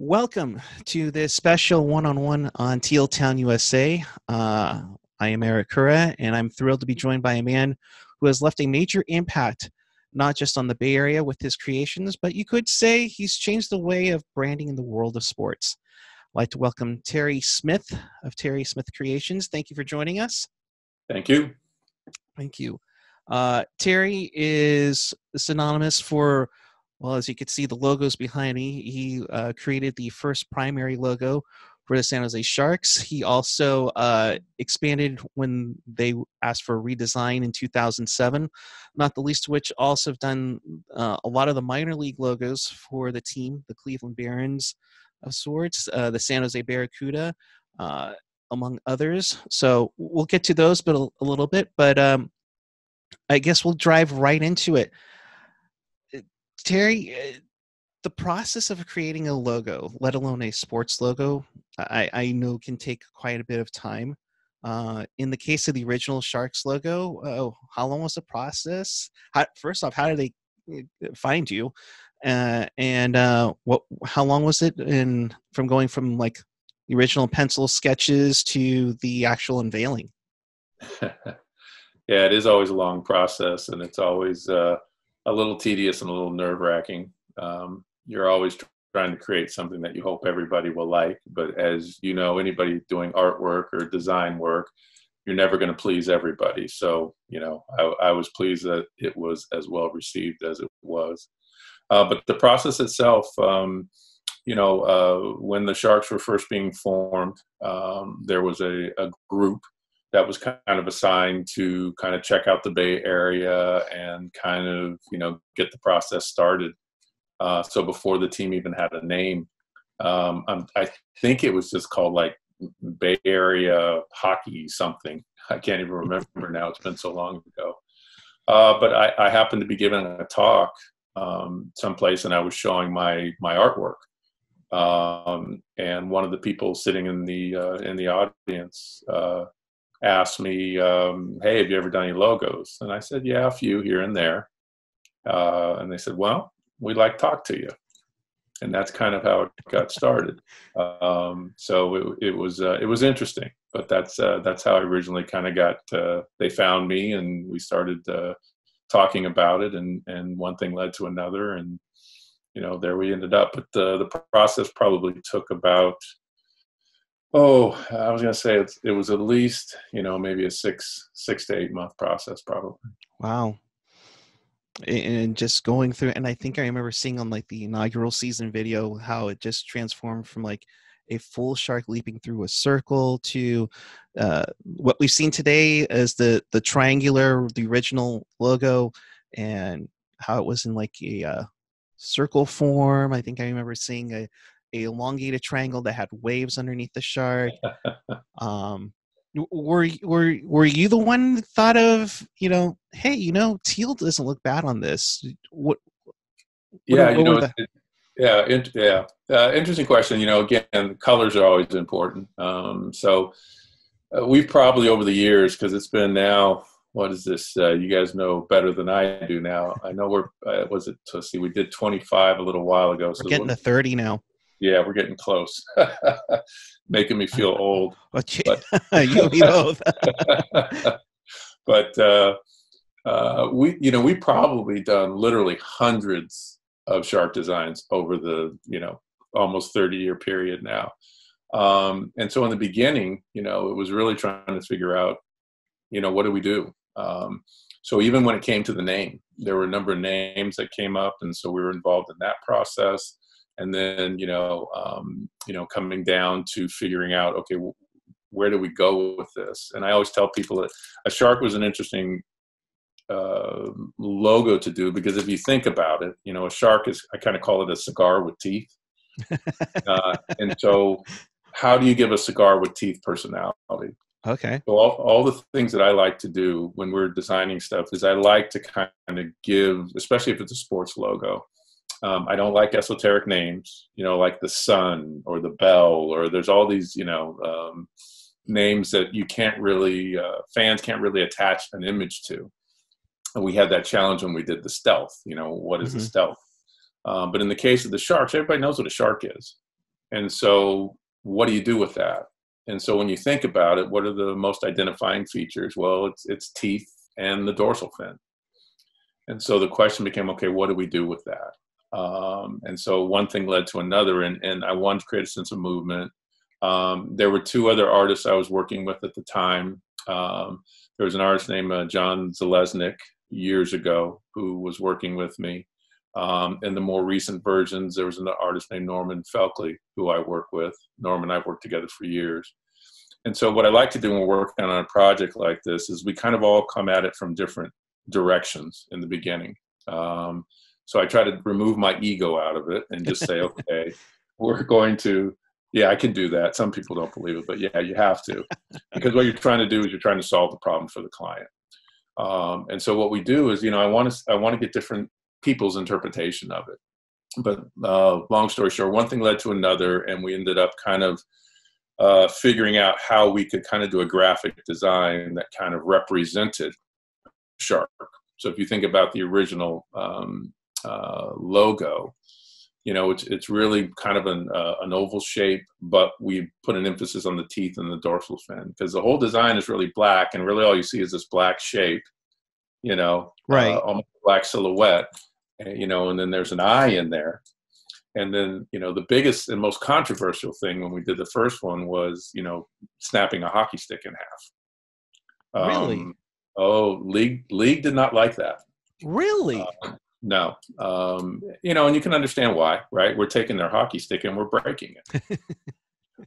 Welcome to this special one-on-one on Teal Town, USA. I am Barracuda, and I'm thrilled to be joined by a man who has left a major impact, not just on the Bay Area with his creations, but you could say he's changed the way of branding in the world of sports. I'd like to welcome Terry Smith of Terry Smith Creations. Thank you for joining us. Thank you. Thank you. Terry is synonymous for, well, as you can see, the logos behind me. He created the first primary logo for the San Jose Sharks. He also expanded when they asked for a redesign in 2007, not the least of which also have done a lot of the minor league logos for the team, the Cleveland Barons of sorts, the San Jose Barracuda, among others. So we'll get to those but a little bit, but I guess we'll drive right into it. Terry, the process of creating a logo, let alone a sports logo, I know can take quite a bit of time. In the case of the original Sharks logo, how long was the process? First off, how did they find you? How long was it from going from like the original pencil sketches to the actual unveiling? Yeah, it is always a long process, and it's always a little tedious and a little nerve-wracking. You're always trying to create something that you hope everybody will like, but as you know, anybody doing artwork or design work, you're never going to please everybody. So, I was pleased that it was as well received as it was. But the process itself, when the Sharks were first being formed, there was a group that was kind of assigned to kind of check out the Bay Area and kind of, get the process started. So before the team even had a name, I think it was just called like Bay Area Hockey something. I can't even remember now. It's been so long ago. But I happened to be giving a talk someplace, and I was showing my artwork. And one of the people sitting in the audience asked me, hey, have you ever done any logos? And I said, yeah, a few here and there. And they said, well, we'd like to talk to you. And that's kind of how it got started. So it was interesting, but that's how I originally kind of got, they found me and we started talking about it, and one thing led to another, and, there we ended up. But the process probably took about, I was going to say it was at least, maybe a 6 to 8 month process probably. Wow. And just going through, and I think I remember seeing on like the inaugural season video how it just transformed from like a full shark leaping through a circle to what we've seen today as the triangular, the original logo, and how it was in like a circle form. I think I remember seeing a elongated triangle that had waves underneath the shark. Were you the one that thought of, hey, teal doesn't look bad on this? Interesting question. Again, colors are always important. So we've probably over the years, because it's been now, what is this? You guys know better than I do now. I know we did 25 a little while ago. We're getting to 30 now. Yeah, we're getting close. Making me feel old. But you and me both. But we've probably done literally hundreds of shark designs over the almost 30-year period now. And so in the beginning, it was really trying to figure out, what do we do? So even when it came to the name, there were a number of names that came up, and so we were involved in that process. And then, coming down to figuring out, okay, where do we go with this? And I always tell people that a shark was an interesting logo to do, because if you think about it, a shark is, I kind of call it a cigar with teeth. And so how do you give a cigar with teeth personality? Okay. So all the things that I like to do when we're designing stuff is I like to kind of give, especially if it's a sports logo, I don't like esoteric names, like the sun or the bell, or there's all these, names that you can't really, fans can't really attach an image to. And we had that challenge when we did the stealth, what is the stealth? But in the case of the sharks, everybody knows what a shark is. And so what do you do with that? And so when you think about it, what are the most identifying features? Well, it's teeth and the dorsal fin. And so the question became, okay, what do we do with that? And so one thing led to another, and I wanted to create a sense of movement. There were two other artists I was working with at the time. There was an artist named John Zalesnik years ago who was working with me. In the more recent versions, there was an artist named Norman Felkley who I work with. Norman and I've worked together for years. And so what I like to do when we're working on a project like this is we kind of all come at it from different directions in the beginning. So I try to remove my ego out of it and just say, okay, we're going to, yeah, I can do that. Some people don't believe it, but yeah, you have to. Because what you're trying to do is you're trying to solve the problem for the client. And so what we do is, I want to get different people's interpretation of it. But long story short, one thing led to another, and we ended up kind of figuring out how we could kind of do a graphic design that kind of represented shark. So if you think about the original logo, it's really kind of an oval shape, but we put an emphasis on the teeth and the dorsal fin because the whole design is really black, and really all you see is this black shape, right, almost black silhouette, and then there's an eye in there. And then, the biggest and most controversial thing when we did the first one was, snapping a hockey stick in half. Really? Oh, league did not like that. Really? No. And you can understand why, right? We're taking their hockey stick and we're breaking it.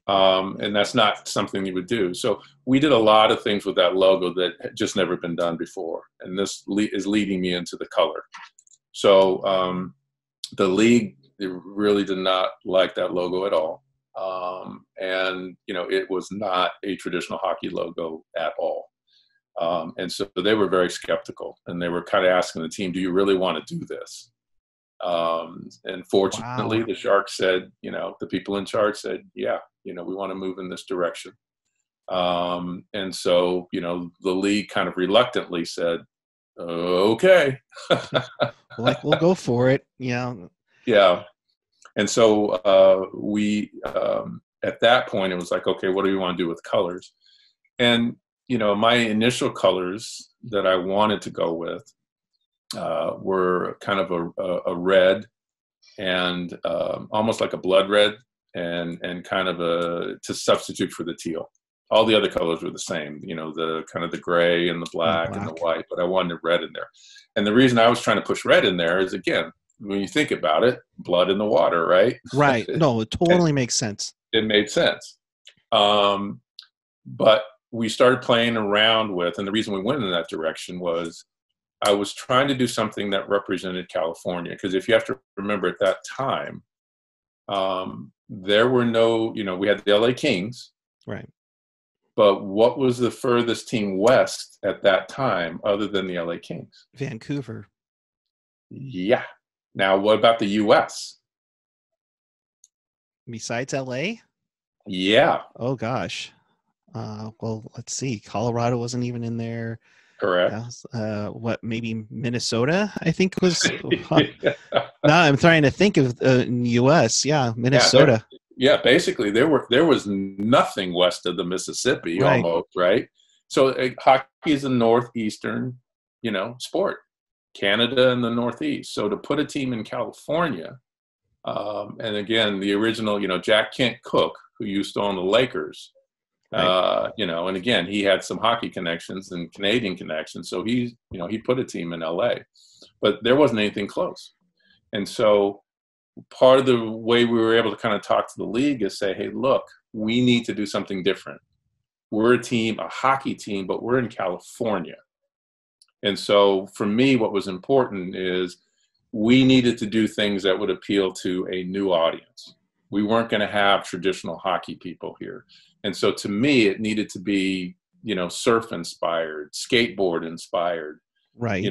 And that's not something you would do. So we did a lot of things with that logo that had just never been done before. And this is leading me into the color. So the league really did not like that logo at all. And, it was not a traditional hockey logo at all. And so they were very skeptical, and they were kind of asking the team, do you really want to do this? And fortunately, Wow. the Sharks said, the people in charge said, yeah, we want to move in this direction. And so, the league kind of reluctantly said, okay. Like, we'll go for it. Yeah. Yeah. And so we, at that point, it was like, okay, what do we want to do with colors? And, my initial colors that I wanted to go with were kind of a red and almost like a blood red and kind of to substitute for the teal. All the other colors were the same, the kind of the gray and the black and the white, but I wanted red in there. And the reason I was trying to push red in there is, again, when you think about it, blood in the water, right? Right. No, it totally makes sense. It made sense. But we started playing around with, and the reason we went in that direction was I was trying to do something that represented California. Because if you have to remember at that time, there were no, we had the LA Kings. Right. But what was the furthest team west at that time other than the LA Kings? Vancouver. Yeah. Now, what about the U.S.? Besides LA? Yeah. Oh, gosh. Well, let's see. Colorado wasn't even in there. Correct. What, maybe Minnesota, I think was. Yeah. Now I'm trying to think of in the U.S. Yeah, Minnesota. Yeah, basically there was nothing west of the Mississippi, right. Almost, right? So hockey is a northeastern, sport. Canada and the Northeast. So to put a team in California, and again, the original, Jack Kent Cooke, who used to own the Lakers, right. And again, he had some hockey connections and Canadian connections. So he put a team in LA, but there wasn't anything close. And so part of the way we were able to kind of talk to the league is say, hey, look, we need to do something different. We're a hockey team, but we're in California. And so for me, what was important is we needed to do things that would appeal to a new audience. We weren't going to have traditional hockey people here. And so to me, it needed to be, surf inspired, skateboard inspired. Right.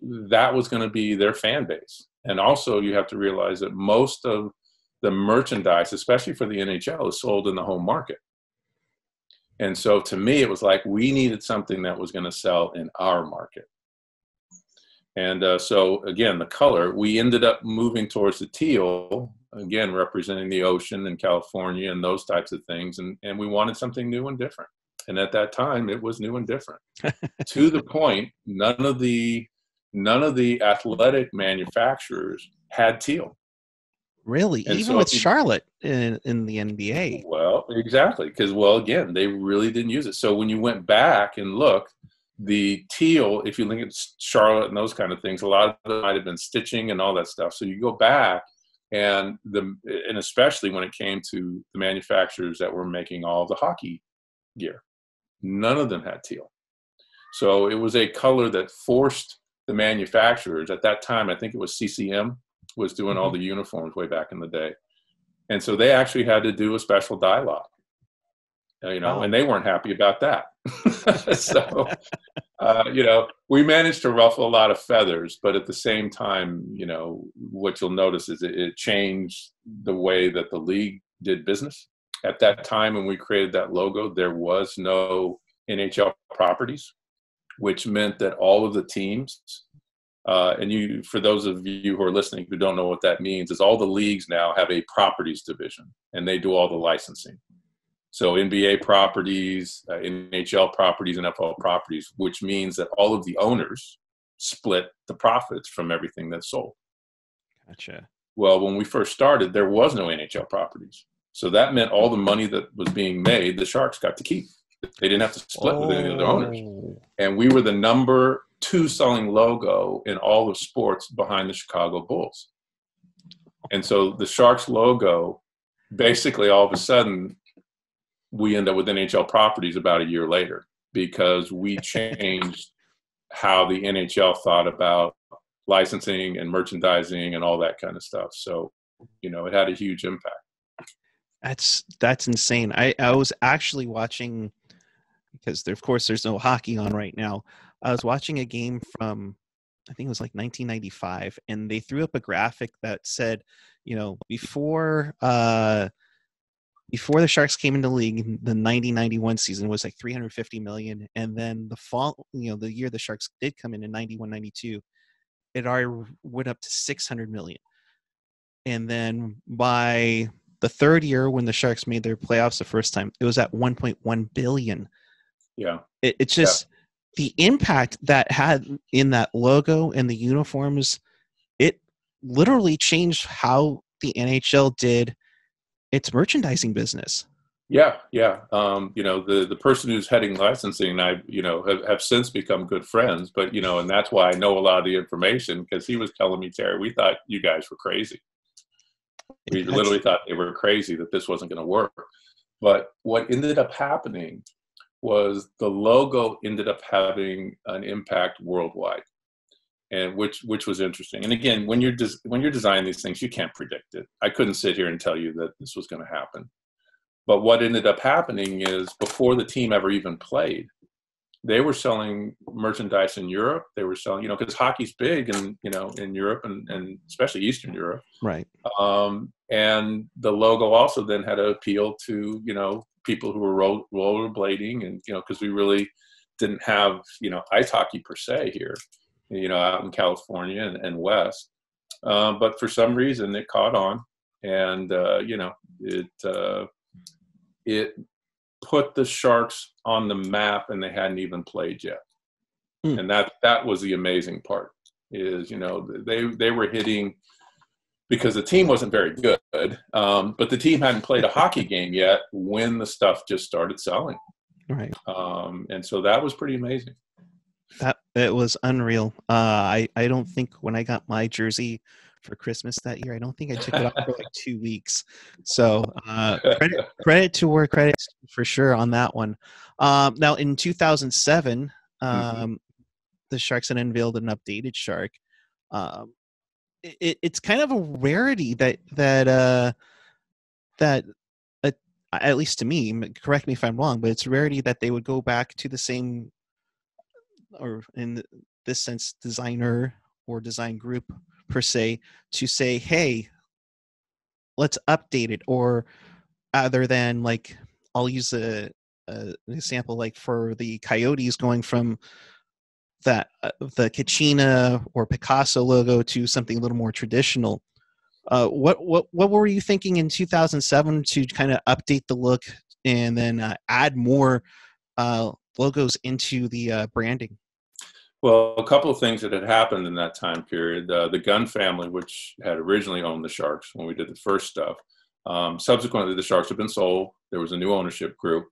That was going to be their fan base. And also you have to realize that most of the merchandise, especially for the NHL, is sold in the home market. And so to me, it was like we needed something that was going to sell in our market. And so again, the color, we ended up moving towards the teal. again, representing the ocean in California and those types of things. And we wanted something new and different. And at that time, it was new and different. To the point, none of the athletic manufacturers had teal. Really? And Even so with Charlotte in the NBA? well, exactly, because again, they really didn't use it. So when you went back and looked, the teal, if you look at Charlotte and those kind of things, a lot of it might have been stitching and all that stuff. So you go back, and especially when it came to the manufacturers that were making all the hockey gear, none of them had teal. So it was a color that forced the manufacturers at that time. I think it was CCM was doing all the uniforms way back in the day. And so they actually had to do a special dye lock, and they weren't happy about that. So, we managed to ruffle a lot of feathers, but at the same time, what you'll notice is it changed the way that the league did business. At that time, when we created that logo, there was no NHL properties, which meant that all of the teams, for those of you who are listening who don't know what that means, is all the leagues now have a properties division, and they do all the licensing. So NBA properties, NHL properties, and NFL properties, which means that all of the owners split the profits from everything that's sold. Gotcha. Well, when we first started, there was no NHL properties. So that meant all the money that was being made, the Sharks got to keep. They didn't have to split with any of the owners. And we were the number 2 selling logo in all of sports behind the Chicago Bulls. And so the Sharks logo, basically all of a sudden, we end up with NHL properties about a year later, because we changed how the NHL thought about licensing and merchandising and all that kind of stuff. So, it had a huge impact. That's insane. I was actually watching, because of course there's no hockey on right now. I was watching a game from, I think it was like 1995, and they threw up a graphic that said, before the Sharks came into the league, the 90-91 season was like 350 million, and then the fall, the year the Sharks did come in 91-92, it already went up to 600 million. And then by the third year, when the Sharks made their playoffs the first time, it was at 1.1 billion. Yeah. It's just the impact that had in that logo and the uniforms, it literally changed how the NHL did its merchandising business. Yeah. The person who's heading licensing and I, have since become good friends, but, and that's why I know a lot of the information, because he was telling me, Terry, we thought you guys were crazy. We literally thought they were crazy, that this wasn't going to work. But what ended up happening was the logo ended up having an impact worldwide, and which was interesting. And again, when you're designing these things, you can't predict it. I couldn't sit here and tell you that this was going to happen. But what ended up happening is, before the team ever even played, they were selling merchandise in Europe. They were selling, because hockey's big in Europe and especially Eastern Europe. Right. And the logo also then had to appeal to, people who were rollerblading, and, because we really didn't have, ice hockey per se here, out in California and West. But for some reason it caught on, and, it put the Sharks on the map, and they hadn't even played yet. And that was the amazing part, is, they were hitting, because the team wasn't very good, but the team hadn't played a hockey game yet when the stuff just started selling. Right. And so that was pretty amazing. It was unreal. I don't think when I got my jersey for Christmas that year, I don't think I took it off for like 2 weeks. So credit to where credit's for sure on that one. Now in 2007, the Sharks had unveiled an updated shark. It's kind of a rarity that at least to me, correct me if I'm wrong, but it's a rarity that they would go back to the same, or in this sense, designer or design group per se, to say, hey, let's update it. Or other than, like, I'll use an example, like for the Coyotes, going from that the Kachina or Picasso logo to something a little more traditional. What were you thinking in 2007 to kind of update the look and then add more logos into the branding? Well, a couple of things that had happened in that time period. The Gunn family, which had originally owned the Sharks when we did the first stuff, subsequently the Sharks have been sold. There was a new ownership group.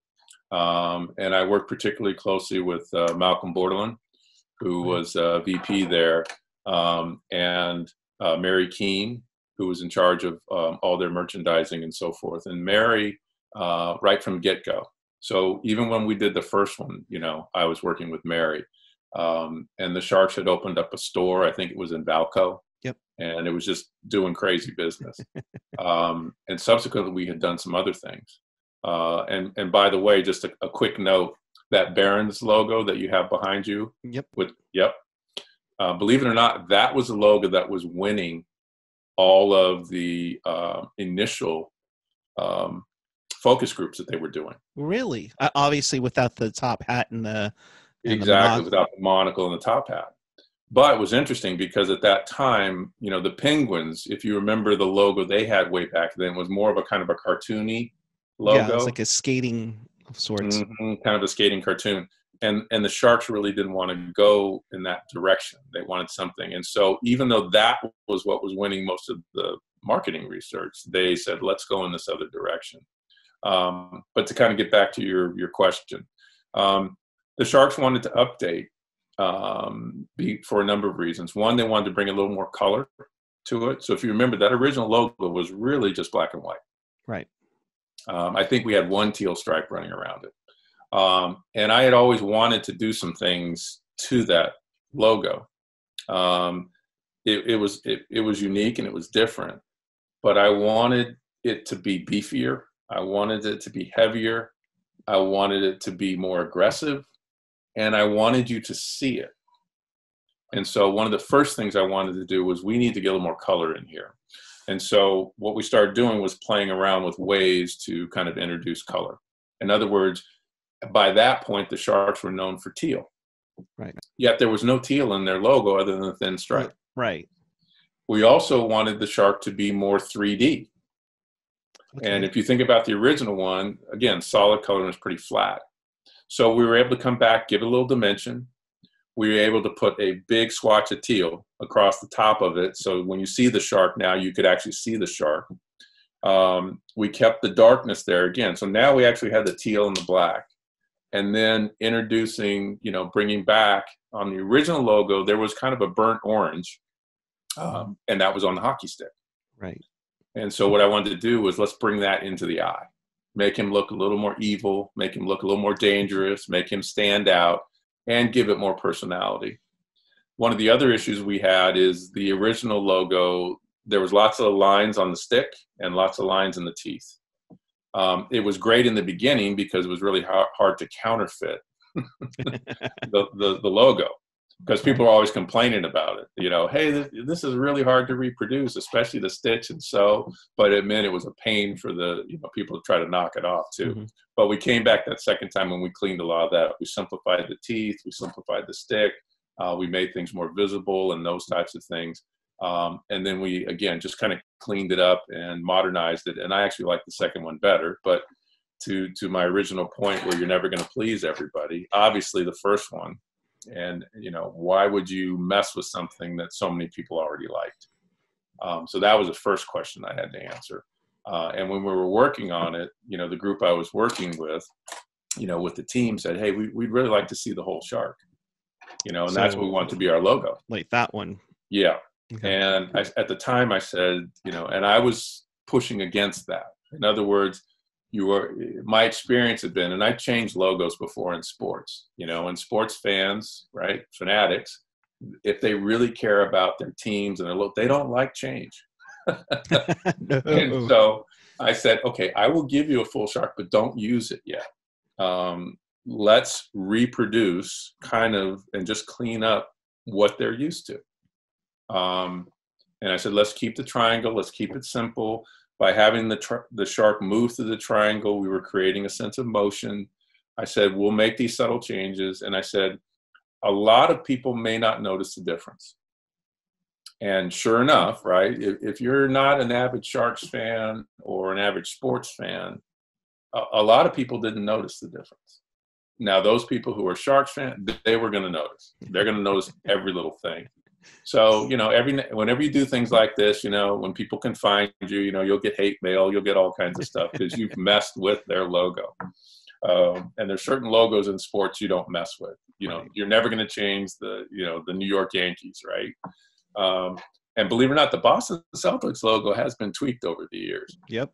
And I worked particularly closely with Malcolm Bordelon, who was VP there, and Mary Keene, who was in charge of all their merchandising and so forth. And Mary, right from get-go. So even when we did the first one, you know, I was working with Mary. And the Sharks had opened up a store, I think it was in Valco. Yep. And it was just doing crazy business. And subsequently, we had done some other things. And by the way, just a quick note, that Barron's logo that you have behind you. Yep. Believe it or not, that was the logo that was winning all of the initial focus groups that they were doing. Really? Obviously, without the top hat and the exactly, without the monocle and the top hat. But it was interesting because at that time, you know, the Penguins, if you remember the logo they had way back then, was more of a kind of a cartoony logo. Yeah, it's like a skating of sorts. Mm-hmm, kind of a skating cartoon. And the Sharks really didn't want to go in that direction. They wanted something. And so even though that was what was winning most of the marketing research, they said, let's go in this other direction. But to kind of get back to your question, the Sharks wanted to update for a number of reasons. One, they wanted to bring a little more color to it. So if you remember, that original logo was really just black and white. Right. I think we had one teal stripe running around it. And I had always wanted to do some things to that logo. It was unique and it was different, but I wanted it to be beefier. I wanted it to be heavier. I wanted it to be more aggressive, and I wanted you to see it. And so one of the first things I wanted to do was we need to get a little more color in here. And so what we started doing was playing around with ways to kind of introduce color. In other words, by that point, the Sharks were known for teal. Right. Yet there was no teal in their logo other than the thin stripe. Right. We also wanted the shark to be more 3D. Okay. And if you think about the original one, again, solid color was pretty flat. So we were able to come back, give it a little dimension. We were able to put a big swatch of teal across the top of it. So when you see the shark now, you could actually see the shark. We kept the darkness there again. So now we actually had the teal and the black. And then introducing, you know, bringing back on the original logo, there was kind of a burnt orange, and that was on the hockey stick. Right. And so what I wanted to do was let's bring that into the eye, make him look a little more evil, make him look a little more dangerous, make him stand out, and give it more personality. One of the other issues we had is the original logo, there was lots of lines on the stick and lots of lines in the teeth. It was great in the beginning because it was really hard to counterfeit the logo, because people are always complaining about it. You know, hey, this is really hard to reproduce, especially the stitch and sew. But it meant it was a pain for the people to try to knock it off too. Mm-hmm. But we came back that second time when we cleaned a lot of that. We simplified the teeth, we simplified the stick, we made things more visible and those types of things. And then we, again, just kind of cleaned it up and modernized it. And I actually like the second one better. But to my original point where you're never going to please everybody, obviously the first one. And, why would you mess with something that so many people already liked? So that was the first question I had to answer. And when we were working on it, the group I was working with, with the team said, hey, we'd really like to see the whole shark, and so, that's what we want to be our logo. Like that one. Yeah. Okay. And at the time I said, and I was pushing against that. In other words, my experience had been, and I changed logos before in sports, and sports fans, right, fanatics, if they really care about their teams and their look, they don't like change. No. And so I said, okay, I will give you a full shark, but don't use it yet. Let's reproduce kind of and just clean up what they're used to. And I said, let's keep the triangle. Let's keep it simple. By having the shark move through the triangle, we were creating a sense of motion. I said, we'll make these subtle changes. And I said, a lot of people may not notice the difference. And sure enough, right, if you're not an avid Sharks fan or an average sports fan, a lot of people didn't notice the difference. Now, those people who are Sharks fans, they were going to notice. They're going to notice every little thing. So, whenever you do things like this, when people can find you, you'll get hate mail, you'll get all kinds of stuff because you've messed with their logo. And there's certain logos in sports you don't mess with. You're never going to change the New York Yankees, right? And believe it or not, the Boston Celtics logo has been tweaked over the years. Yep.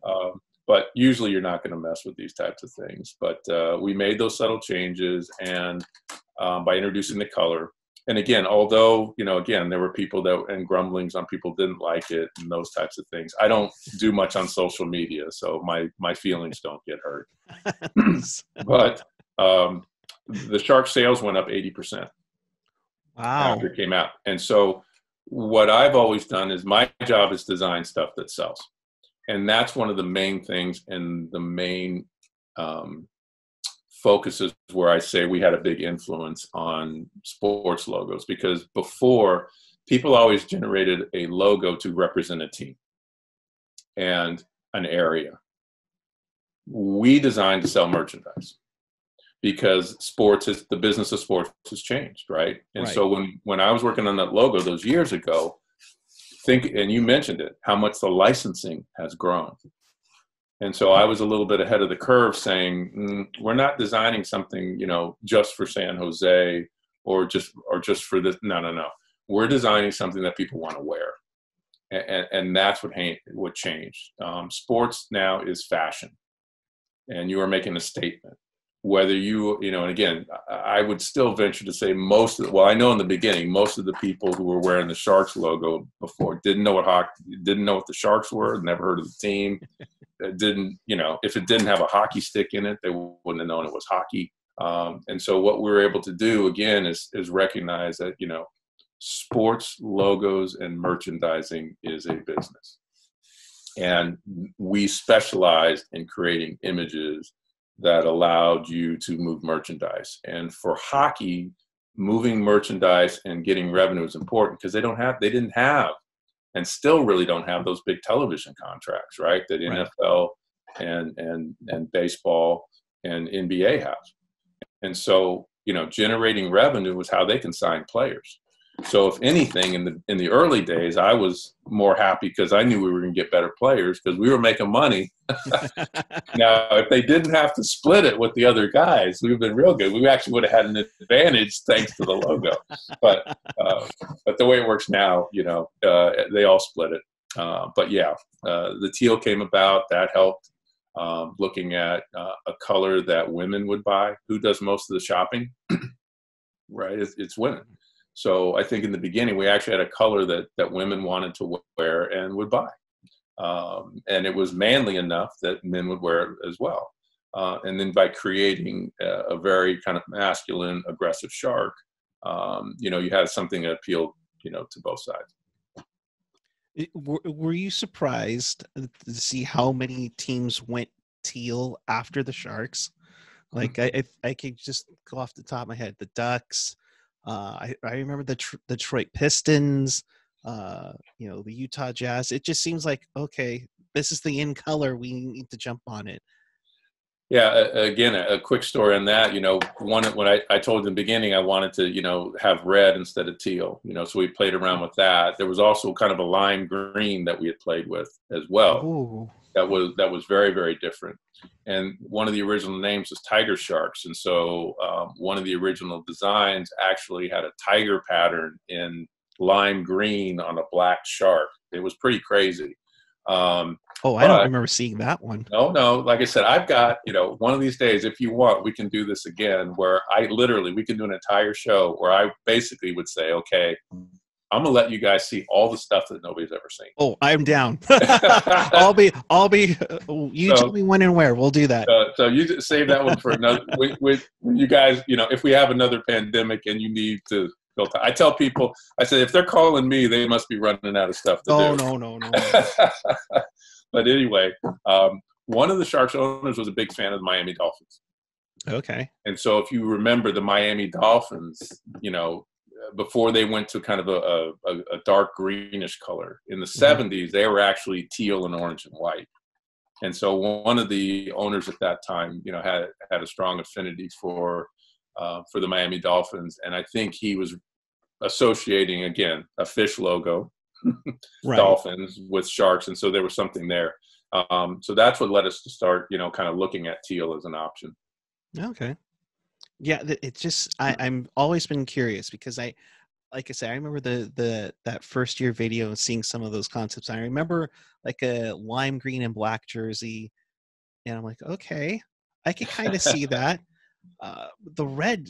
But usually you're not going to mess with these types of things. But we made those subtle changes, and by introducing the color. And again, although, there were people and grumblings on people didn't like it and those types of things. I don't do much on social media, so my feelings don't get hurt. But the Shark sales went up 80%. Wow. After it came out. And so what I've always done is my job is design stuff that sells. And that's one of the main things and the main focuses where I say we had a big influence on sports logos, because before, people always generated a logo to represent a team and an area. We designed to sell merchandise because the business of sports has changed, right? And so when I was working on that logo those years ago, and you mentioned it, how much the licensing has grown. And so I was a little bit ahead of the curve saying, we're not designing something, just for San Jose or just for this. No. We're designing something that people want to wear. And that's what changed. Sports now is fashion, and you are making a statement. Whether and again, I would still venture to say I know in the beginning, most of the people who were wearing the Sharks logo before didn't know what the Sharks were, never heard of the team. If it didn't have a hockey stick in it, they wouldn't have known it was hockey. And so what we were able to do again is recognize that, sports logos and merchandising is a business. And we specialized in creating images that allowed you to move merchandise. And for hockey, moving merchandise and getting revenue is important because they didn't have, and still really don't have, those big television contracts, right? That NFL and baseball and NBA have. And so, generating revenue was how they can sign players. So if anything, in the early days, I was more happy because I knew we were going to get better players because we were making money. Now, if they didn't have to split it with the other guys, we've been real good. We actually would have had an advantage thanks to the logo. But the way it works now, they all split it. But yeah, the teal came about. That helped. Looking at a color that women would buy. Who does most of the shopping? Right, it's women. So I think in the beginning, we actually had a color that women wanted to wear and would buy. And it was manly enough that men would wear it as well. And then by creating a very kind of masculine, aggressive shark, you had something that appealed, to both sides. Were you surprised to see how many teams went teal after the Sharks? Like I could just go off the top of my head, the Ducks. I remember the Detroit Pistons, the Utah Jazz. It just seems like, okay, this is the in color. We need to jump on it. Yeah. Again, a quick story on that. When I told you in the beginning, I wanted to, have red instead of teal. So we played around with that. There was also kind of a lime green that we had played with as well. Ooh. That was very, very different. And one of the original names was Tiger Sharks. And so one of the original designs actually had a tiger pattern in lime green on a black shark. It was pretty crazy. I don't remember seeing that one. No. Like I said, I've got, one of these days, if you want, we can do this again, where we can do an entire show where I basically would say, okay, I'm gonna let you guys see all the stuff that nobody's ever seen. Oh, I'm down. I'll be. You tell me when and where. We'll do that. So you save that one for another. With you guys, if we have another pandemic and you need to go, I tell people, I said, if they're calling me, they must be running out of stuff to do. No. But anyway, one of the Sharks owners was a big fan of the Miami Dolphins. Okay. And so if you remember the Miami Dolphins, before they went to kind of a dark greenish color. In the Mhm. 70s, they were actually teal and orange and white. And so one of the owners at that time, had a strong affinity for the Miami Dolphins, and I think he was associating, again, a fish logo, Right. dolphins with sharks, and so there was something there. So that's what led us to start, kind of looking at teal as an option. Okay. Yeah, it's just I'm always been curious because like I said, I remember that first year video and seeing some of those concepts. I remember like a lime green and black jersey, and I'm like, okay, I could kind of see that. Uh, the red,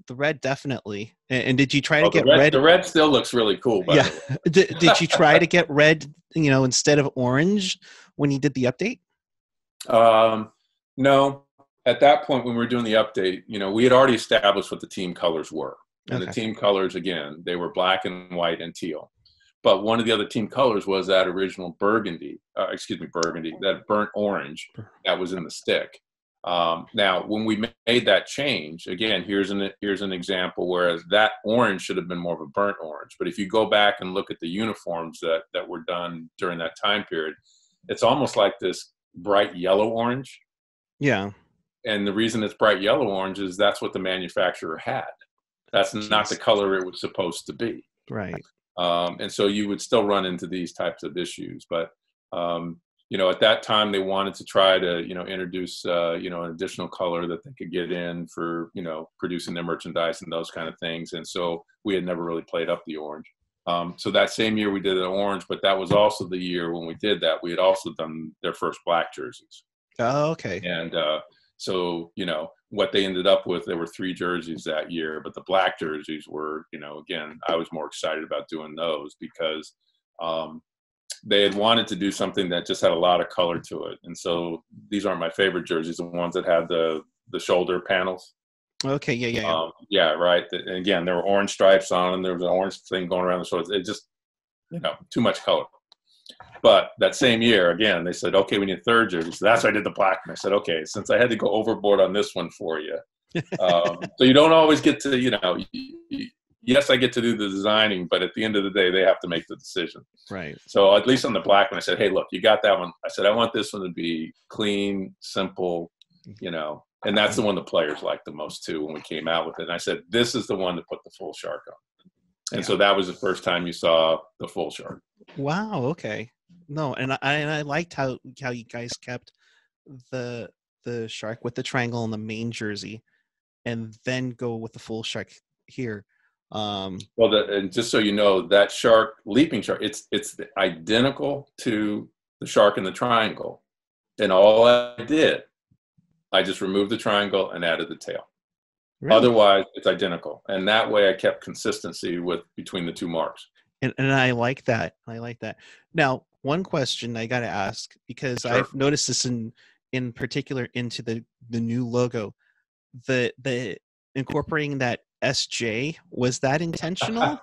the red definitely. And did you try to Oh, the get red, red? the red still looks really cool, by Yeah. the Did you try to way. get red, instead of orange when you did the update? No, at that point when we were doing the update, we had already established what the team colors were. And the Okay. team colors, again, they were black and white and teal. But one of the other team colors was that original burgundy, that burnt orange that was in the stick. Now, when we made that change, again, here's an example, whereas that orange should have been more of a burnt orange. But if you go back and look at the uniforms that were done during that time period, it's almost like this bright yellow orange. Yeah. And the reason it's bright yellow orange is that's what the manufacturer had. That's not the Jeez. color it was supposed to be. Right. And so you would still run into these types of issues. But, at that time, they wanted to try to, introduce, an additional color that they could get in for, producing their merchandise and those kind of things. And so we had never really played up the orange. So that same year we did an orange, but that was also the year when we did that. We had also done their first black jerseys. Oh, okay. And so, what they ended up with, there were 3 jerseys that year, but the black jerseys were, again, I was more excited about doing those because they had wanted to do something that just had a lot of color to it. And so these aren't my favorite jerseys, the ones that had the shoulder panels. Okay. Yeah. Yeah. Yeah. Yeah, right. And again, there were orange stripes on them. There was an orange thing going around the shoulders. It just, too much color. But that same year, again, they said, okay, we need a 3rd jersey. So that's why I did the black. And I said, okay, since I had to go overboard on this one for you. So you don't always get to, yes, I get to do the designing, but at the end of the day, they have to make the decision. Right. So at least on the black one, I said, hey, look, you got that one. I said, I want this one to be clean, simple, and that's the one the players liked the most too when we came out with it. And I said, this is the one to put the full shark on. And Yeah. so that was the first time you saw the full shark. Wow. Okay. No, and I liked how you guys kept the shark with the triangle on the main jersey, and then go with the full shark here. Well, and just so you know, that shark, leaping shark, it's identical to the shark in the triangle. And all I did, I just removed the triangle and added the tail. Really, Otherwise, it's identical. And that way I kept consistency between the 2 marks. and I like that. I like that. Now, one question I got to ask, because Sure. I've noticed this in particular into the new logo, the incorporating that SJ, was that intentional?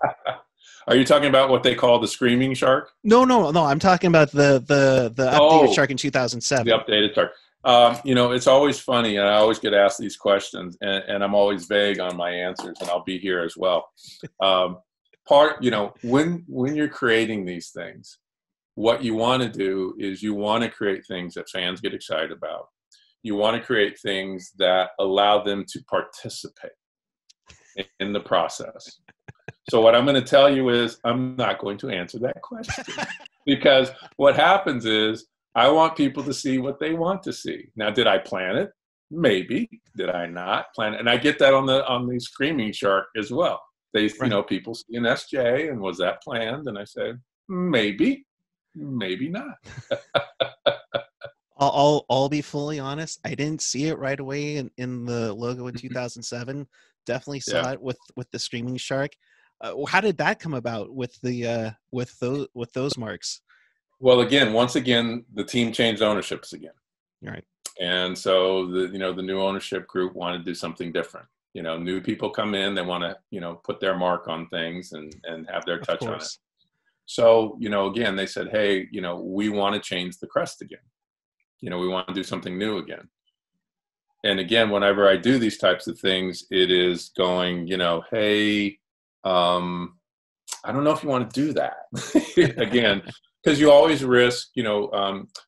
Are you talking about what they call the screaming shark? No, no, no. I'm talking about the updated Oh, shark in the 2007. updated shark. It's always funny, and I always get asked these questions, and I'm always vague on my answers, and I'll be here as well. When you're creating these things, what you want to do is you want to create things that fans get excited about. You want to create things that allow them to participate in the process. So what I'm going to tell you is I'm not going to answer that question because what happens is I want people to see what they want to see. Now, did I plan it? Maybe. Did I not plan it? And I get that on the screaming shark as well. Right. People see an SJ and was that planned? And I said, maybe not. I'll be fully honest. I didn't see it right away in the logo in 2007. Definitely Yeah. saw it with the screaming shark. How did that come about with the with those marks? Well, once again, the team changed ownerships again. All right. And so the new ownership group wanted to do something different. New people come in, they want to, put their mark on things and have their Of touch on it. course. So, again, they said, hey, we want to change the crest again. We want to do something new again. And again, whenever I do these types of things, it is going, hey, I don't know if you want to do that. Again, because you always risk,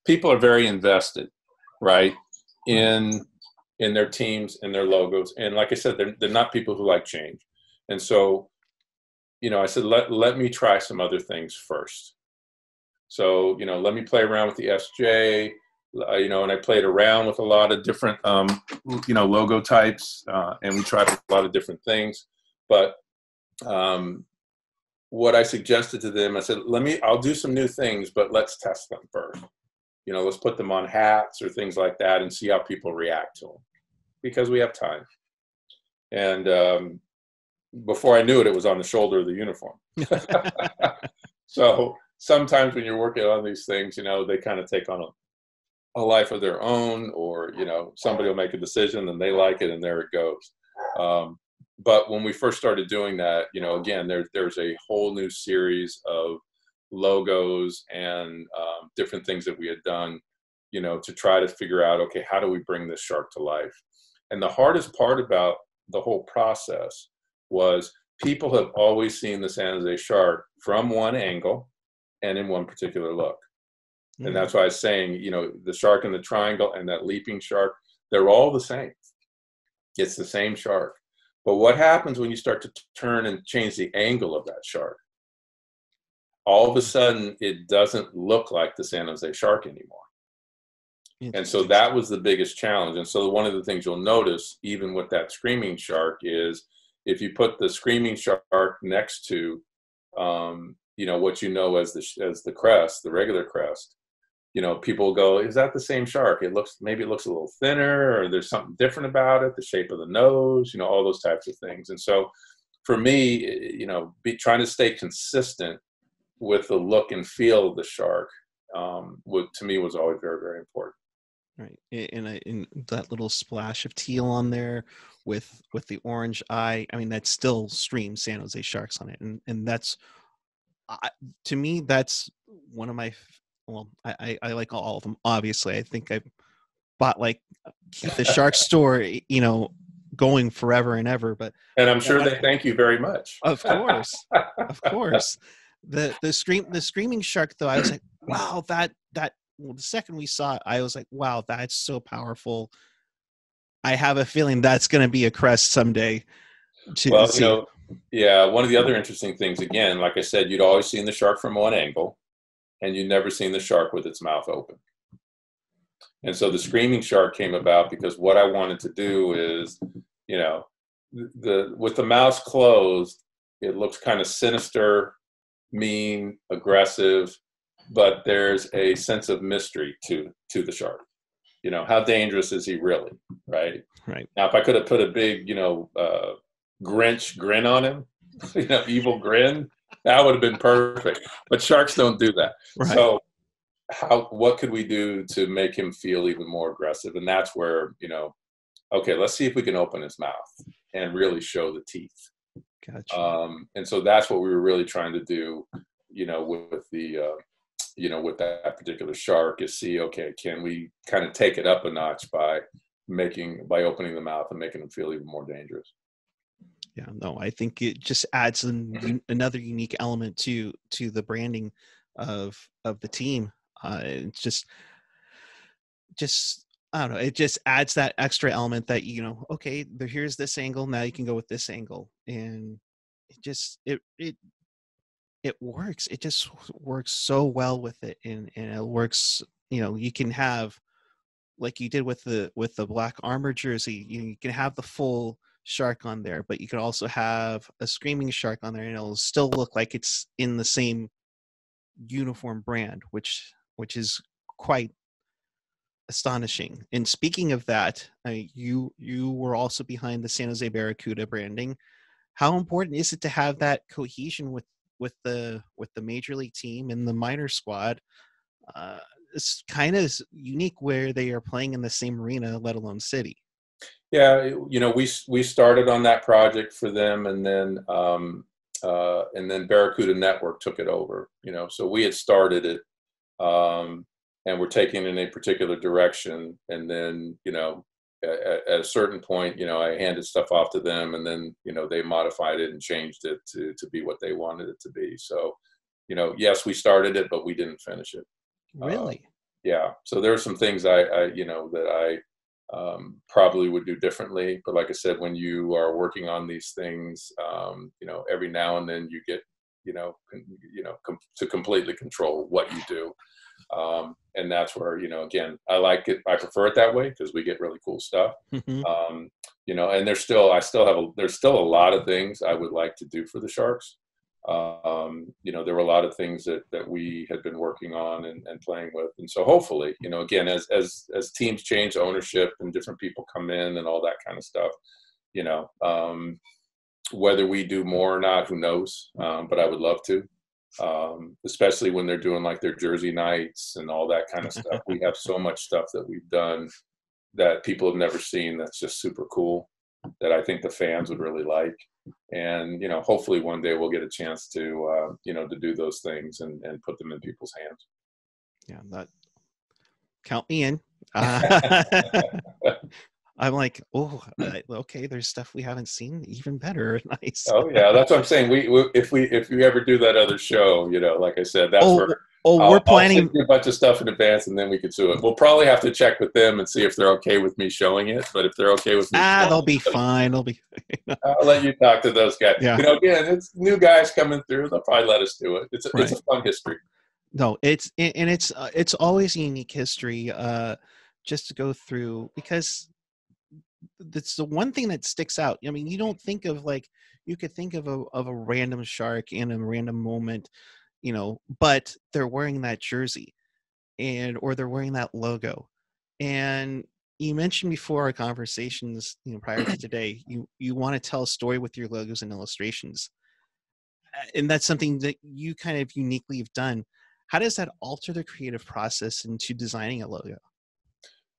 people are very invested, right, in their teams and their logos. And like I said, they're not people who like change. And so, I said, let me try some other things first. So, let me play around with the SJ, and I played around with a lot of different, logo types, and we tried a lot of different things. But what I suggested to them, I said, I'll do some new things, but let's test them first. Let's put them on hats or things like that and see how people react to them, because we have time. And before I knew it, it was on the shoulder of the uniform. So sometimes when you're working on these things, they kind of take on a life of their own, or, somebody will make a decision and they like it and there it goes. But when we first started doing that, again, there's a whole new series of logos and different things that we had done, to try to figure out, okay, how do we bring this shark to life? And the hardest part about the whole process was people have always seen the San Jose shark from one angle and in one particular look. Mm-hmm. And that's why I was saying, the shark in the triangle and that leaping shark, they're all the same. It's the same shark. But what happens when you start to turn and change the angle of that shark? All of a sudden, it doesn't look like the San Jose shark anymore. And so that was the biggest challenge. And so one of the things you'll notice, even with that screaming shark, is if you put the screaming shark next to, what as the crest, the regular crest, people go, is that the same shark? Maybe it looks a little thinner, or there's something different about it, the shape of the nose, all those types of things. And so for me, trying to stay consistent with the look and feel of the shark, to me was always very, very important. Right. And that little splash of teal on there with the orange eye, I mean, that still screams San Jose Sharks on it. And that's, to me, that's one of my, I like all of them. Obviously, I think I bought the Shark store, going forever and ever. But and I'm sure they thank you very much. Of course, of course. The screaming shark, though, I was like, wow, that. Well, the second we saw it, I was like, wow, that's so powerful. I have a feeling that's going to be a Crest someday. Yeah. One of the other interesting things, again, like I said, you'd always seen the shark from one angle, and you'd never seen the shark with its mouth open. And so the screaming shark came about because what I wanted to do is, with the mouth closed, it looks kind of sinister, mean, aggressive, but there's a sense of mystery to the shark. How dangerous is he really, right? Right. Now, if I could have put a big, Grinch grin on him, evil grin, that would have been perfect. But sharks don't do that. Right. So what could we do to make him feel even more aggressive? And that's where, okay, let's see if we can open his mouth and really show the teeth. Gotcha. And so that's what we were really trying to do, with the, with that particular shark, is see, okay, can we kind of take it up a notch by opening the mouth and making them feel even more dangerous? Yeah, no, I think it just adds another unique element to the branding of the team. It's just I don't know. It just adds that extra element that okay, here's this angle. Now you can go with this angle, and it works. It just works so well with it, and it works. You can have, like you did with the black armor jersey. You can have the full shark on there, but you could also have a screaming shark on there, and it'll still look like it's in the same uniform brand, which is quite astonishing. And speaking of that, you were also behind the San Jose Barracuda branding. How important is it to have that cohesion with the major league team and the minor squad? It's kind of unique where they are playing in the same arena, let alone city. Yeah, we started on that project for them, and then Barracuda Network took it over. So we had started it, and we're taking it in a particular direction, and then at a certain point, I handed stuff off to them, and then, they modified it and changed it to be what they wanted it to be. So, yes, we started it, but we didn't finish it. Really? Yeah. So there are some things that I probably would do differently. But like I said, when you are working on these things, every now and then you get, to completely control what you do. And that's where, again, I like it. I prefer it that way because we get really cool stuff. Mm-hmm. And there's still a lot of things I would like to do for the Sharks. There were a lot of things that we had been working on and playing with. And so hopefully, again, as teams change ownership and different people come in and all that kind of stuff, whether we do more or not, who knows? But I would love to. Especially when they're doing like their jersey nights and all that kind of stuff. We have so much stuff that we've done that people have never seen that's just super cool that I think the fans would really like. And, hopefully one day we'll get a chance to, to do those things and put them in people's hands. Yeah, that count me in. I'm like, okay, there's stuff we haven't seen, even better. Nice. Oh yeah, that's what I'm saying. If we ever do that other show, like I said, that's where we're planning. I'll send you a bunch of stuff in advance, and then we can do it. We'll probably have to check with them and see if they're okay with me showing it. But if they're okay with me, they'll be fine. They'll be. I'll let you talk to those guys. Yeah. Again, it's new guys coming through. They'll probably let us do it. It's a fun history. No, it's always a unique history. Just to go through, because that's the one thing that sticks out. I mean, you don't think of you could think of a random shark in a random moment, but they're wearing that jersey or they're wearing that logo. And you mentioned before our conversations, prior to today, you want to tell a story with your logos and illustrations. And that's something that you kind of uniquely have done. How does that alter the creative process into designing a logo?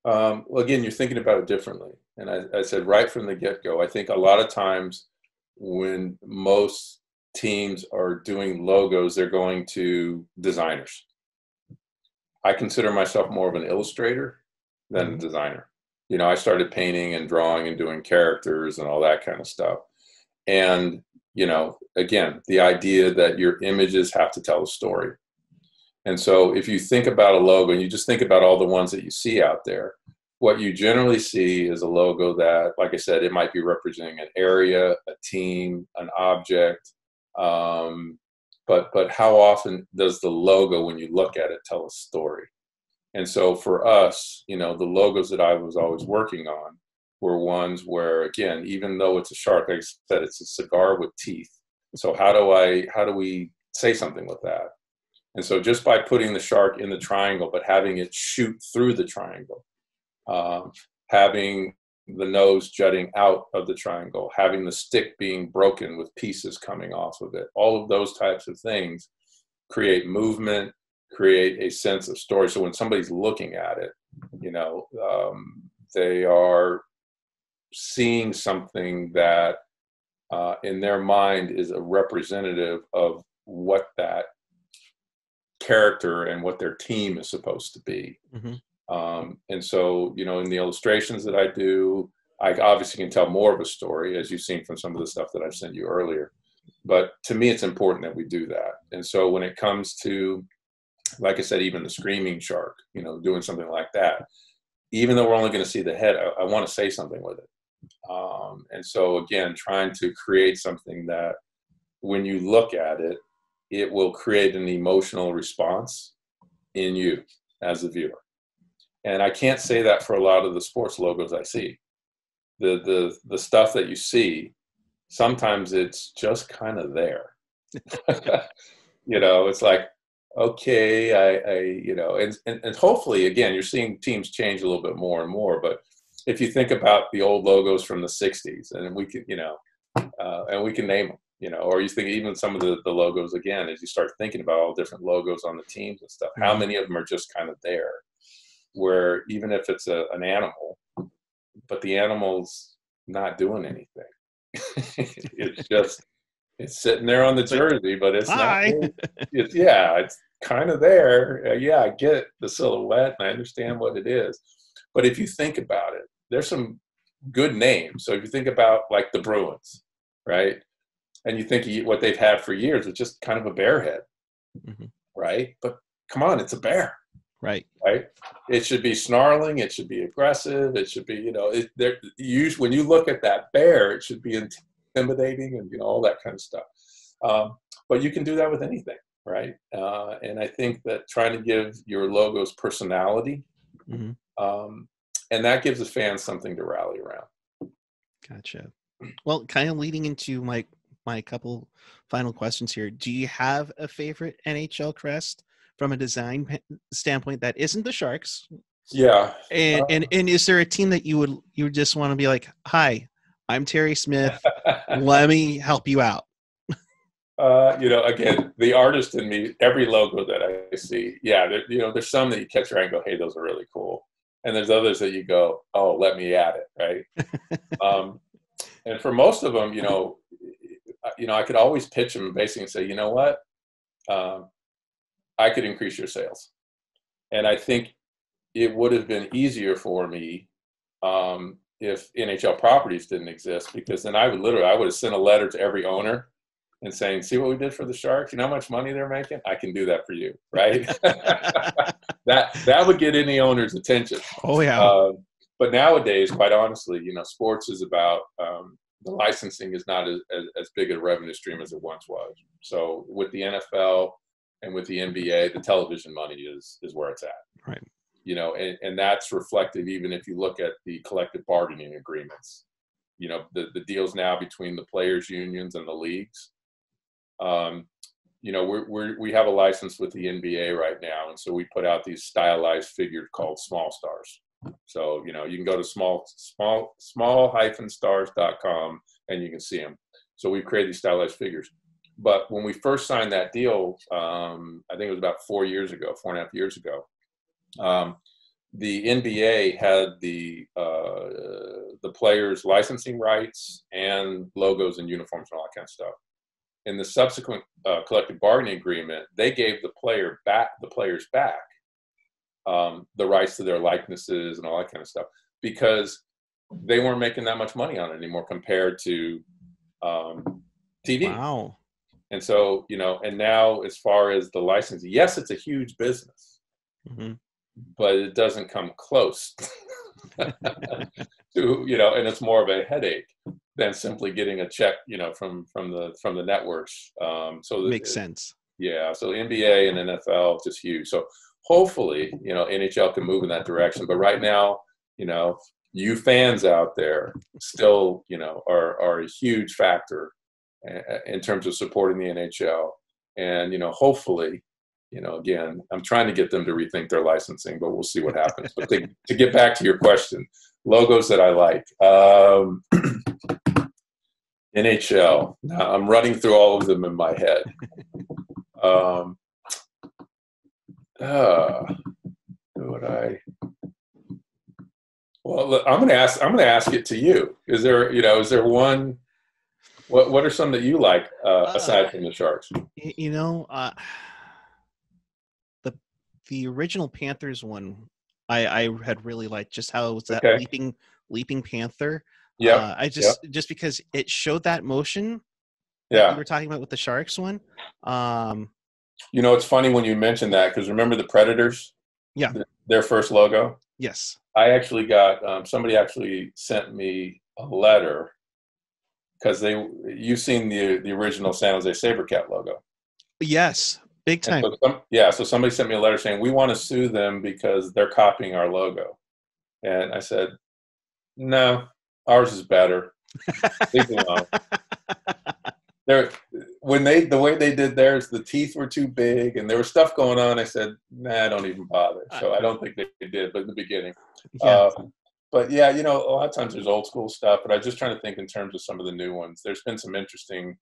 Well, again, you're thinking about it differently. And I said right from the get-go, I think a lot of times when most teams are doing logos, they're going to designers. I consider myself more of an illustrator than a designer. I started painting and drawing and doing characters and all that kind of stuff. And, again, the idea that your images have to tell a story. And so if you think about a logo and you just think about all the ones that you see out there, what you generally see is a logo that, like I said, it might be representing an area, a team, an object. But how often does the logo, when you look at it, tell a story? And so for us, the logos that I was always working on were ones where, again, even though it's a shark, like I said, it's a cigar with teeth. So how do we say something with that? And so just by putting the shark in the triangle, but having it shoot through the triangle, having the nose jutting out of the triangle, having the stick being broken with pieces coming off of it, all of those types of things create movement, create a sense of story. So when somebody's looking at it, they are seeing something that in their mind is a representative of what that character and what their team is supposed to be. And so, in the illustrations that I do, I obviously can tell more of a story, as you've seen from some of the stuff that I've sent you earlier. But to me, it's important that we do that. And so when it comes to, like I said, even the screaming shark, doing something like that, even though we're only going to see the head, I want to say something with it. And so, again, trying to create something that when you look at it, it will create an emotional response in you as a viewer. And I can't say that for a lot of the sports logos I see. The stuff that you see, sometimes it's just kind of there. It's like, okay, and hopefully, again, you're seeing teams change a little bit more and more. But if you think about the old logos from the 60s, and we can, and we can name them, or you think even some of the logos, again, as you start thinking about all different logos on the teams and stuff, how many of them are just kind of there? Where even if it's an animal, but the animal's not doing anything. It's sitting there on the jersey, but it's not. It's kind of there. I get the silhouette and I understand what it is. But if you think about it, there's some good names. So if you think about like the Bruins, right? And you think what they've had for years is just kind of a bear head, right? But come on, it's a bear. Right. Right. It should be snarling. It should be aggressive. It should be, when you look at that bear, it should be intimidating and, all that kind of stuff. But you can do that with anything. Right. And I think that trying to give your logos personality, and that gives the fans something to rally around. Gotcha. Well, kind of leading into my couple final questions here. Do you have a favorite NHL crest from a design standpoint that isn't the Sharks? Yeah. And is there a team that you would just want to be like, hi, I'm Terry Smith. Let me help you out. Again, the artist in me, every logo that I see, there's some that you catch your eye and go, hey, those are really cool. And there's others that you go, oh, let me at it. Right. And for most of them, I could always pitch them basically and say, you know what? I could increase your sales. And I think it would have been easier for me if NHL properties didn't exist, because then I would have sent a letter to every owner and saying, see what we did for the Sharks? You know how much money they're making? I can do that for you, right? that would get any owner's attention. Oh, yeah. But nowadays, quite honestly, sports is about the licensing is not as big a revenue stream as it once was. So with the NFL and with the NBA, the television money is where it's at. Right. And that's reflected even if you look at the collective bargaining agreements. The deals now between the players' unions and the leagues. We have a license with the NBA right now, and so we put out these stylized figures called small stars. So you can go to small-stars.com and you can see them. So we've created these stylized figures. But when we first signed that deal, I think it was about 4.5 years ago, the NBA had the players' licensing rights and logos and uniforms and all that kind of stuff. In the subsequent collective bargaining agreement, they gave the players back the rights to their likenesses and all that kind of stuff, because they weren't making that much money on it anymore compared to TV. Wow. And so, and now as far as the licensing, yes, it's a huge business, but it doesn't come close to, and it's more of a headache than simply getting a check, from the networks. So makes sense. Yeah. So NBA and NFL just huge. So hopefully, NHL can move in that direction. But right now, you fans out there still, are a huge factor in terms of supporting the NHL. And, hopefully, again, I'm trying to get them to rethink their licensing, but we'll see what happens. But to get back to your question, logos that I like. NHL. Now, I'm running through all of them in my head. Who would I? Well, look, I'm going to ask it to you. Is there one? What are some that you like aside from the Sharks? The original Panthers one, I had really liked just how it was that leaping panther. Yeah. Just because it showed that motion that you were talking about with the Sharks one. It's funny when you mentioned that, because remember the Predators? Yeah. Their first logo? Yes. I actually got somebody actually sent me a letter, because you've seen the original San Jose SaberCat logo. Yes, big time. So somebody sent me a letter saying, we want to sue them because they're copying our logo. And I said, no, ours is better. Leave it alone. The way they did theirs, the teeth were too big and there was stuff going on. I said, nah, don't even bother. So I don't think they did, but in the beginning. Yeah. But yeah, a lot of times there's old school stuff, but I'm just trying to think in terms of some of the new ones. There's been some interesting,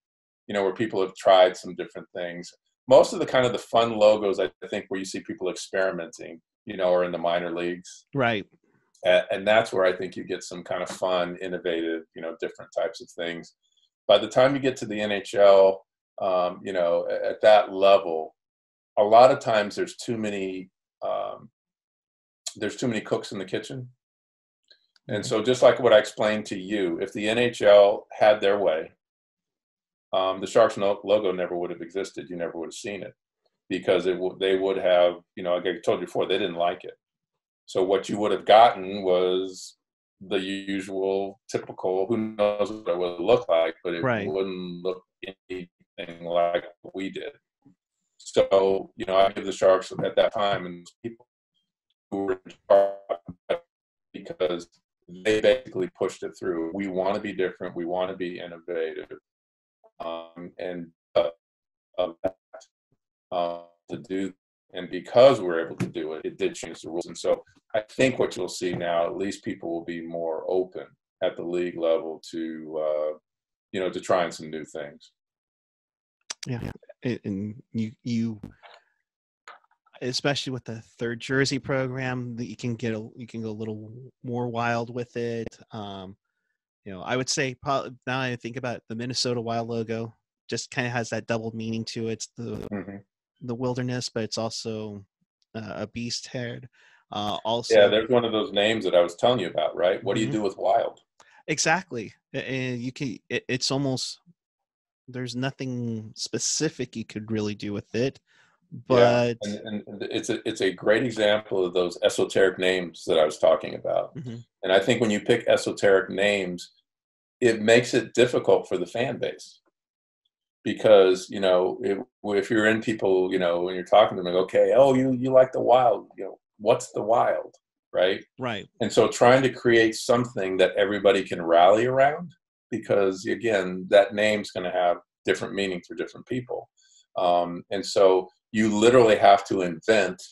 where people have tried some different things. Most of the kind of the fun logos, I think, where you see people experimenting, are in the minor leagues. Right. And that's where I think you get some kind of fun, innovative, different types of things. By the time you get to the NHL, at that level, a lot of times there's too many cooks in the kitchen. And so just like what I explained to you, if the NHL had their way, the Sharks logo never would have existed. You never would have seen it because they would have, like I told you before, they didn't like it. So what you would have gotten was the usual typical, who knows what it would look like, but it wouldn't look anything like what we did. So, I give the Sharks at that time and people who were in charge because they basically pushed it through. We want to be different. We want to be innovative. And to do, and because we're able to do it, it did change the rules. And so I think what you'll see now, at least people will be more open at the league level to, to trying some new things. Yeah. And you especially with the third jersey program, that you can go a little more wild with it. I would say now I think about the Minnesota Wild logo, just kind of has that double meaning to it. It's the wilderness, but it's also a beast head. Also, there's one of those names that I was telling you about, right? What do you do with wild? Exactly, and you can. It's almost, there's nothing specific you could really do with it, but and it's a great example of those esoteric names that I was talking about. And I think when you pick esoteric names, it makes it difficult for the fan base because if you're in people, when you're talking to them, like, okay, oh, you like the Wild, what's the Wild, right? And so trying to create something that everybody can rally around, because again, that name's going to have different meaning for different people. And so you literally have to invent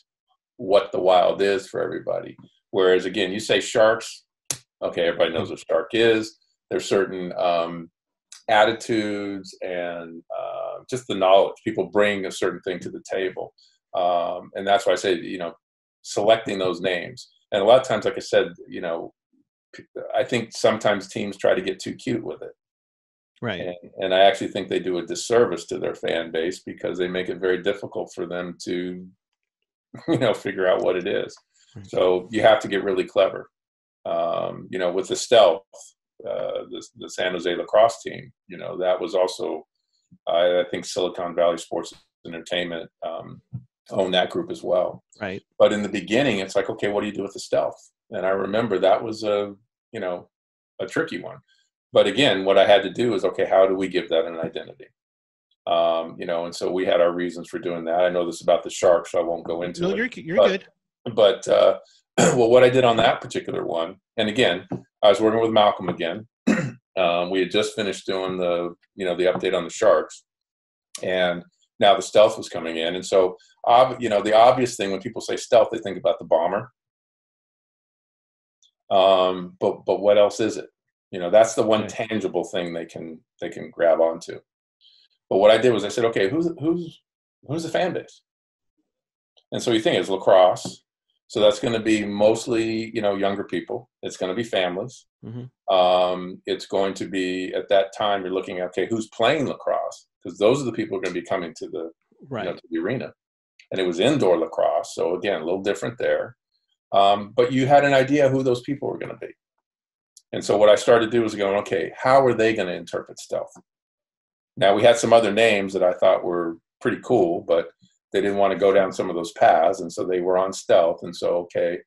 what the Wild is for everybody. Whereas again, you say Sharks, okay, everybody knows what Shark is. There's certain attitudes and just the knowledge. People bring a certain thing to the table. And that's why I say, selecting those names. And a lot of times, like I said, I think sometimes teams try to get too cute with it. And I actually think they do a disservice to their fan base because they make it very difficult for them to, figure out what it is. So you have to get really clever. With the Stealth, the San Jose lacrosse team, that was also, I think Silicon Valley Sports Entertainment owned that group as well. But in the beginning, it's like, okay, what do you do with the Stealth? And I remember that was a tricky one. But again, what I had to do is, okay, how do we give that an identity? And so we had our reasons for doing that. I know this about the Sharks, so I won't go into it. You're good. But well, what I did on that particular one, and again, I was working with Malcolm again. We had just finished doing the update on the Sharks, and now the Stealth was coming in. And so, the obvious thing when people say Stealth, they think about the bomber. But what else is it? That's the one tangible thing they can grab onto. But what I did was I said, okay, who's the fan base? And so you think it's lacrosse. So that's going to be mostly, younger people. It's going to be families. It's going to be, at that time, you're looking at, okay, who's playing lacrosse? Because those are the people who are going to be coming to the, to the arena. And it was indoor lacrosse. So again, a little different there. But you had an idea who those people were going to be. And so what I started to do was going, okay, how are they going to interpret Stealth? Now, we had some other names that I thought were pretty cool, but they didn't want to go down some of those paths. And so they were on Stealth. And so, okay,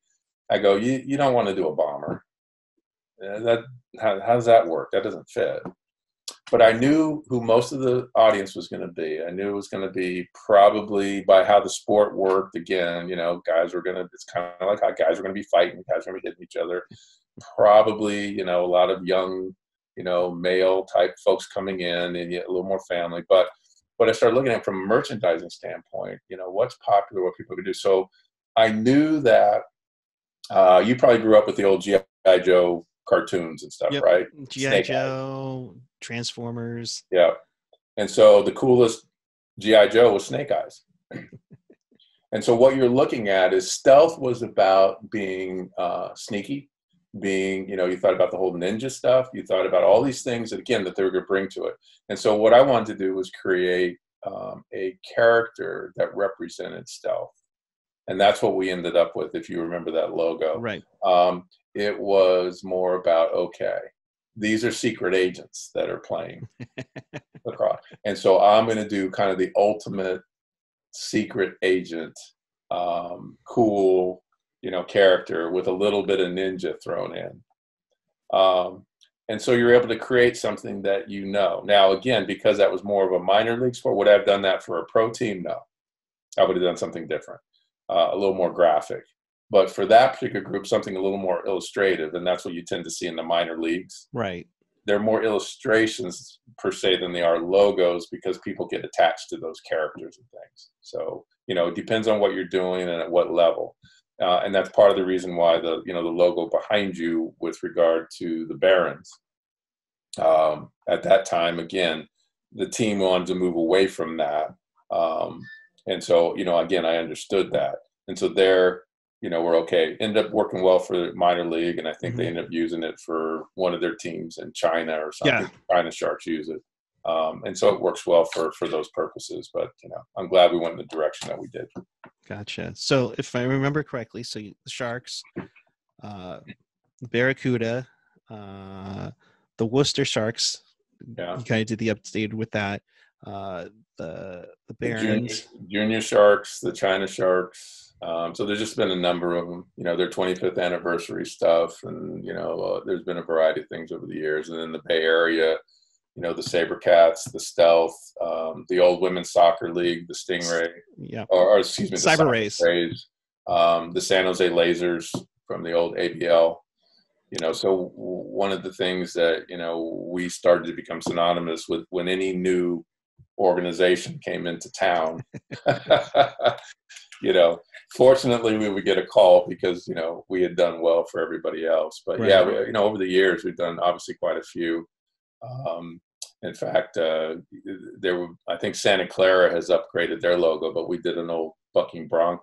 I go, you don't want to do a bomber. How does that work? That doesn't fit. But I knew who most of the audience was going to be. I knew it was going to be probably, by how the sport worked, again, guys were going to, it's kind of like how guys were going to be fighting, guys were going to be hitting each other. Probably, a lot of young, male type folks coming in, and yet a little more family. But I started looking at it from a merchandising standpoint, what's popular, what people can do. So I knew that you probably grew up with the old G.I. Joe cartoons and stuff, right? G.I. Joe, Transformers. Yeah. And so the coolest G.I. Joe was Snake Eyes. And so what you're looking at is Stealth was about being sneaky, being, you thought about the whole ninja stuff. You thought about all these things that, again, that they were going to bring to it. And so what I wanted to do was create a character that represented Stealth. And that's what we ended up with, if you remember that logo. Right. It was more about, okay, these are secret agents that are playing across. And so I'm going to do kind of the ultimate secret agent, cool, character with a little bit of ninja thrown in. And so you're able to create something that Now, again, because that was more of a minor league sport, would I have done that for a pro team? No. I would have done something different, a little more graphic. But for that particular group, something a little more illustrative, and that's what you tend to see in the minor leagues. Right. They're more illustrations per se than they are logos, because people get attached to those characters and things. So, it depends on what you're doing and at what level. And that's part of the reason why the logo behind you with regard to the Barons. At that time, again, the team wanted to move away from that. And so, again, I understood that. And so we're okay. Ended up working well for the minor league, and I think they ended up using it for one of their teams in China or something. Yeah. China Sharks use it. And so it works well for those purposes. But, I'm glad we went in the direction that we did. Gotcha. So if I remember correctly, the Sharks, the Barracuda, the Worcester Sharks, Yeah. you kind of did the update with that. The Barons, junior Sharks, the China Sharks. So there's just been a number of them, their 25th anniversary stuff. And, there's been a variety of things over the years. And then the Bay Area, the SaberCats, the Stealth, the old women's soccer league, the Stingray, or excuse me, the Cyber Rays, the San Jose Lasers from the old ABL. So one of the things that, we started to become synonymous with when any new organization came into town, fortunately we would get a call because, we had done well for everybody else. But right. Yeah, over the years, we've done obviously quite a few. In fact, I think Santa Clara has upgraded their logo, but we did an old bucking bronco,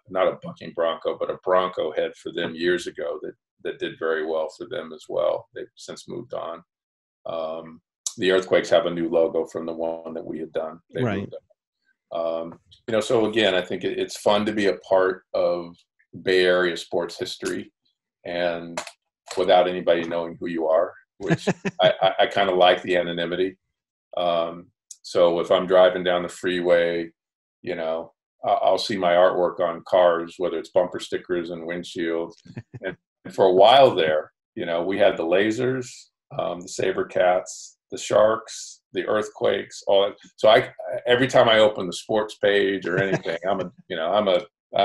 not a bucking bronco, but a bronco head for them years ago that did very well for them as well. They've since moved on. The Earthquakes have a new logo from the one that we had done. They right. moved on. So again, I think it's fun to be a part of Bay Area sports history, and without anybody knowing who you are, which I kind of like the anonymity. So if I'm driving down the freeway, I'll see my artwork on cars, whether it's bumper stickers and windshields. And for a while there, we had the Lasers, the SaberCats, the Sharks, the Earthquakes, all that. So every time I open the sports page or anything, I'm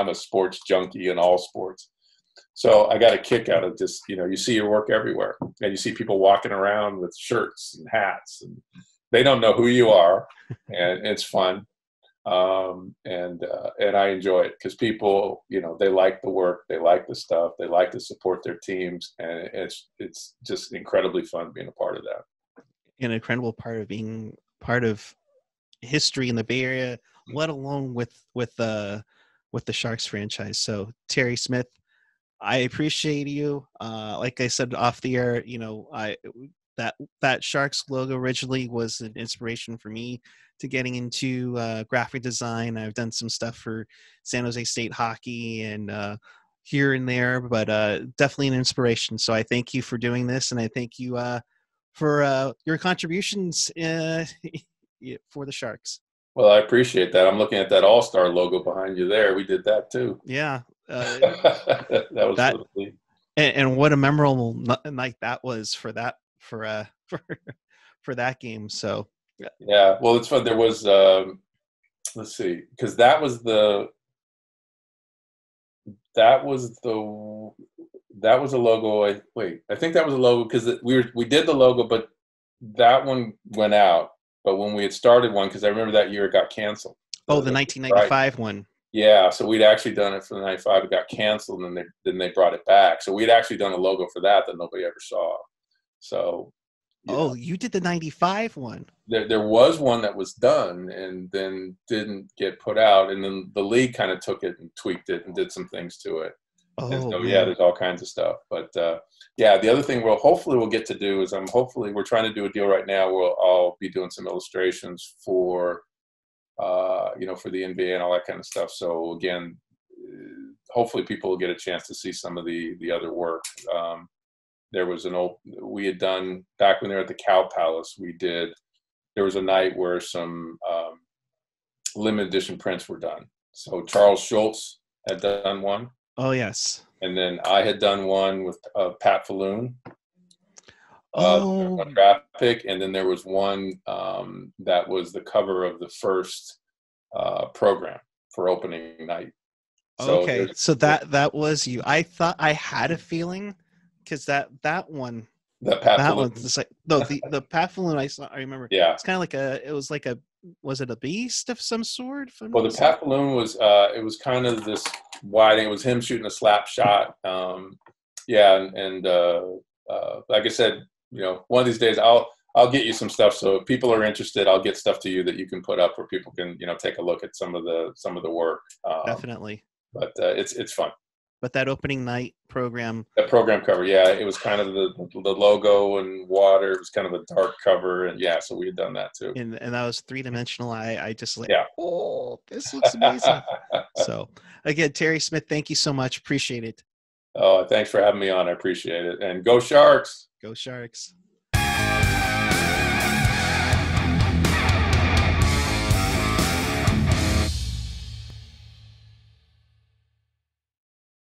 a sports junkie in all sports. So I got a kick out of just, you see your work everywhere, and you see people walking around with shirts and hats, and they don't know who you are, and it's fun. And I enjoy it because people, they like the work, they like the stuff, they like to support their teams, and it's just incredibly fun being a part of that. An incredible part of being part of history in the Bay Area, let alone with the Sharks franchise. So Terry Smith, I appreciate you. Like I said off the air, that Sharks logo originally was an inspiration for me to getting into graphic design. I've done some stuff for San Jose State hockey and here and there, but definitely an inspiration. So I thank you for doing this, and I thank you for your contributions for the Sharks. Well, I appreciate that. I'm looking at that All-Star logo behind you there. We did that too. Yeah. That was really... and what a memorable night that was for that for that game. So yeah, well, it's fun. There was let's see, because that was a logo. I think that was a logo because we did the logo, but that one went out. But when we had started one, because I remember that year it got canceled. Oh, the 1995 one. Yeah, so we'd actually done it for the 95. It got canceled, and then they brought it back. So we'd actually done a logo for that nobody ever saw. So. You did the 95 one. There was one that was done and then didn't get put out, and then the league kind of took it and tweaked it and did some things to it. And so, yeah, there's all kinds of stuff. But yeah, the other thing hopefully we'll get to do is we're trying to do a deal right now where I'll be doing some illustrations for for the NBA and all that kind of stuff. So again, hopefully people will get a chance to see some of the other work. There was we had done back when they were at the Cow Palace. There was a night where some limited edition prints were done. So Charles Schultz had done one. Oh yes. And then I had done one with Pat Falloon. Oh. Traffic, and then there was one that was the cover of the first program for opening night. So okay, so that was you. I thought I had a feeling because that one. That one's just like no, the Pat Falloon I remember. Yeah, it's kind of like was it a beast of some sort? Well, the Pat Falloon was it was kind of this wide. It was him shooting a slap shot. Yeah, and like I said, one of these days I'll get you some stuff. So if people are interested, I'll get stuff to you that you can put up where people can take a look at some of the work. Definitely. But it's fun. But that opening night program. That program cover, yeah, it was kind of the logo and water. It was kind of a dark cover, and yeah, so we had done that too. And that was 3-dimensional. I just yeah. Oh, this looks amazing. So again, Terry Smith, thank you so much. Appreciate it. Oh, thanks for having me on. I appreciate it. And go Sharks. Go Sharks.